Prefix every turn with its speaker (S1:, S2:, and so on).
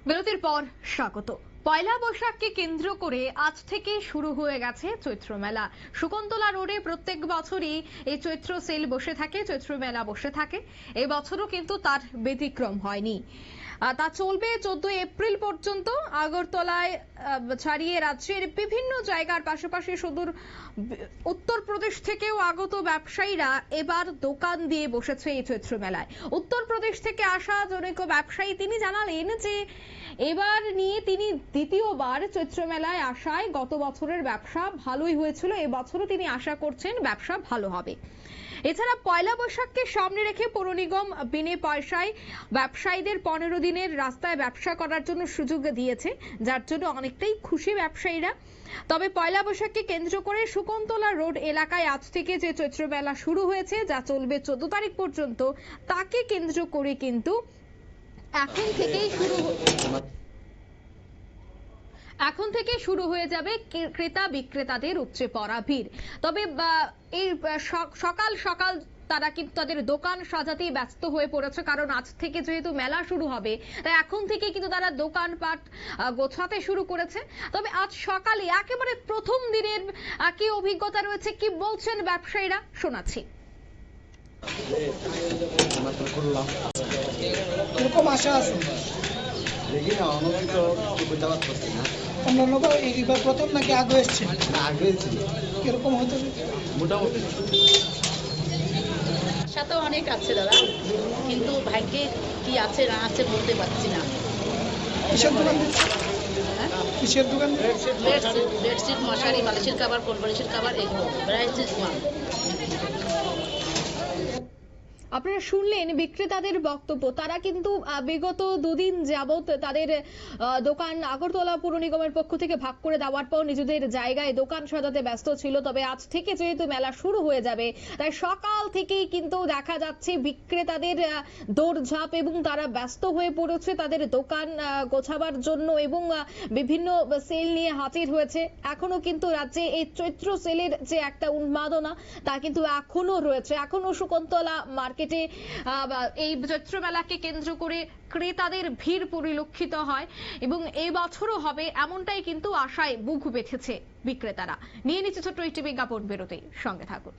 S1: বিরতির পর স্বাগত। পয়লা বৈশাখকে কেন্দ্র করে আজ থেকে শুরু হয়ে গেছে চৈত্র মেলা। শকুন্তলা রোডে প্রত্যেক বছরই এই চৈত্র সেল বসে থাকে, চৈত্র মেলা বসে থাকে। এই বছরও কিন্তু তার ব্যতিক্রম হয়নি। তা চলবে 14 এপ্রিল পর্যন্ত। আগরতলায় ছাড়িয়ে রাজ্যের বিভিন্ন জায়গার পাশাপাশি সুদূর উত্তরপ্রদেশ থেকেও আগত ব্যবসায়ীরা এবার দোকান দিয়ে বসেছে এই চৈত্র মেলায়। উত্তরপ্রদেশ থেকে আসা জনৈক ব্যবসায়ী তিনি জানালেন যে এবার নিয়ে তিনি দ্বিতীয়বার চৈত্র মেলায় আসায় গত বছরের ব্যবসা ভালোই হয়েছিল, এবছরও তিনি আশা করছেন ব্যবসা ভালো হবে। এছাড়া পয়লা বৈশাখকে সামনে রেখে পৌর নিগম বিনে পয়সায় ব্যবসায়ীদের 15 দিনের রাস্তায় ব্যবসা করার জন্য সুযোগ দিয়েছে, যার জন্য অনেকটাই খুশি ব্যবসায়ীরা। তবে পয়লা বৈশাখকে কেন্দ্র করে শকুন্তলা রোড এলাকায় আজ থেকে যে চৈত্র মেলা শুরু হয়েছে, যা চলবে 14 তারিখ পর্যন্ত, তাকে কেন্দ্র করে কিন্তু এখন থেকে শুরু হয়ে যাবে ক্রেতা বিক্রেতাদের উপচে পড়া ভিড়। তবে এই সকাল সকাল তারা কিন্তু তাদের দোকান সাজাতেই ব্যস্ত হয়ে পড়েছে, কারণ আজ থেকে যেহেতু মেলা শুরু হবে তাই এখন থেকে কিন্তু তারা দোকানপাট গোছাতে শুরু করেছে। তবে আজ সকালে একেবারে প্রথম দিনের কি অভিজ্ঞতা রয়েছে, কি বলছেন ব্যবসায়ীরা, শোনাচ্ছি।
S2: এইবার প্রথম নাকি আগে এসছে?
S3: আগে ছিল,
S2: কিরকম হতো
S3: মোটামুটি
S4: সাথে অনেক আছে দাদা, কিন্তু ভাগ্যে কি আছে না আছে বলতে পারছি না।
S2: কিসের দোকান? কিসের দোকান?
S4: বেডশিট, মশারি, বালিশের কাভার, কোল বালিশের কাভার, এগুলো ভ্যারাইটিস মাল।
S1: আপনারা শুনলেন বিক্রেতাদের বক্তব্য। তারা কিন্তু বিগত দুদিন যাবত তাদের দোকান আগরতলা পৌর নিগমের পক্ষ থেকে ভাগ করে দেওয়ার পর নিজেদের জায়গায় দোকান সাজাতে ব্যস্ত ছিল। তবে আজ থেকে যেহেতু মেলা শুরু হয়ে যাবে, তাই সকাল থেকেই কিন্তু দেখা যাচ্ছে বিক্রেতাদের দৌড়ঝাঁপ এবং তারা ব্যস্ত হয়ে পড়েছে তাদের দোকান গোছাবার জন্য এবং বিভিন্ন সেল নিয়ে হাজির হয়েছে। এখনো কিন্তু রাজ্যে এই চৈত্র সেলের যে একটা উন্মাদনা, তা কিন্তু এখনো রয়েছে। এখনো শকুন্তলা মার্কেটে এই চৈত্র মেলাকে কেন্দ্র করে ক্রেতাদের ভিড় পরিলক্ষিত হয় এবং এই বছরও হবে এমনটাই কিন্তু আশায় বুক বেঁধেছে বিক্রেতারা। নিয়ে নিচ্ছে ছোট্ট একটি বিজ্ঞাপন বিরতি, সঙ্গে থাকুন।